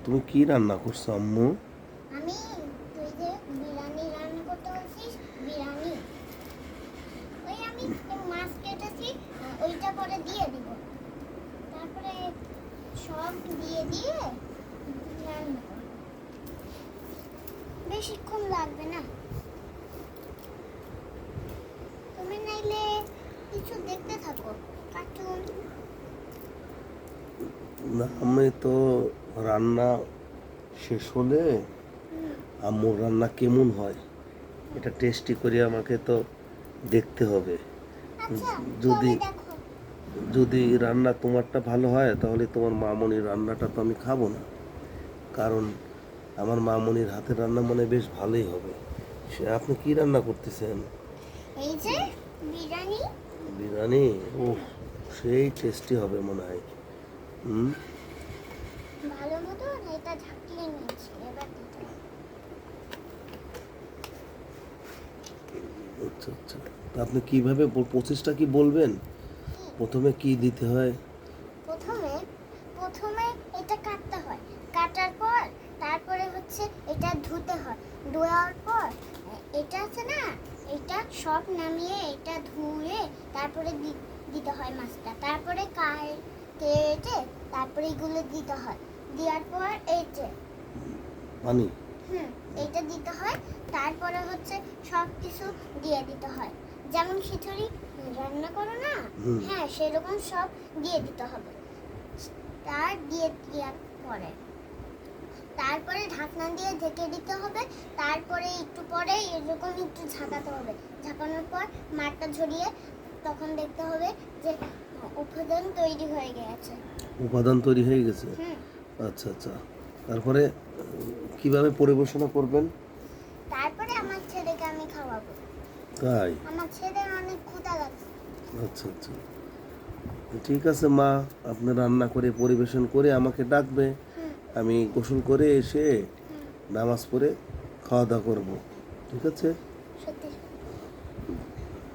তুমি কি রান্না করছো আম্মু? আমি তুই যে বিরিয়ানি রান্না করতে বলছিস, বিরিয়ানি ওই আমি মাছ কেটেছি, ওইটা পরে দিয়ে দিব। তারপরে সব দিয়ে দিয়ে রান্না করব। বেশিক্ষণ লাগবে না। তুমি নাইলে কিছু দেখতে থাকো, কার্টুন। না, আমি তো রান্না শেষ হলে আম্মুর রান্না কেমন হয় এটা টেস্টি করে আমাকে তো দেখতে হবে। আচ্ছা, যদি তবে দেখো। যদি রান্না তোমারটা ভালো হয় তাহলে তোমার মামনির রান্নাটা তো আমি খাবো না, কারণ আমার মামনির হাতের রান্না মনে হয় বেশ ভালোই হবে। সে আপনি কি রান্না করতেছেন? এই যে বিরিয়ানি। বিরিয়ানি? ও, সেই টেস্টি হবে মনে হয়। হুম। ভালো মতো এটা ঝাঁকিয়ে নিয়েছি, এবার দিতে হবে। আচ্ছা আচ্ছা, তা আপনি কিভাবে প্রসেসটা কি বলবেন? প্রথমে কি দিতে হয়? প্রথমে প্রথমে এটা কাটতে হয়, কাটার পর তারপরে হচ্ছে এটা ধুতে হয়, ধোয়ার পর এটা আছে না, এটা সব নামিয়ে এটা ধুয়ে তারপরে দিতে হয় মাছটা, তারপরে কেটে তারপরে এগুলো দিতে হয়, দেওয়ার পর এই যে পানি? এইটা দিতে হয়। তারপরে হচ্ছে সব কিছু দিয়ে দিতে হয়, যেমন খিচুড়ি রান্না করো না, হুম। হ্যাঁ সেরকম সব দিয়ে দিতে হবে। তার দিয়ে দেওয়ার পরে তারপরে ঢাকনা দিয়ে ঢেকে দিতে হবে। তারপরে একটু পরে এরকম একটু ঝাঁকাতে হবে, ঝাঁকানোর পর মাঠটা ঝরিয়ে তখন দেখতে হবে যে উপাদান তৈরি হয়ে গেছে। উপাদান তৈরি হয়ে গেছে? আচ্ছা আচ্ছা, তারপরে কিভাবে পরিবেশনা করবেন? তারপরে আমার ছেলেকে আমি খাওয়াবো। তাই? আমার ছেলের অনেক ক্ষুধা লাগছে। আচ্ছা আচ্ছা, ঠিক আছে মা, আপনি রান্না করে পরিবেশন করে আমাকে ডাকবে। আমি গোসল করে এসে নামাজ পড়ে খাওয়া দাওয়া করবো। ঠিক আছে?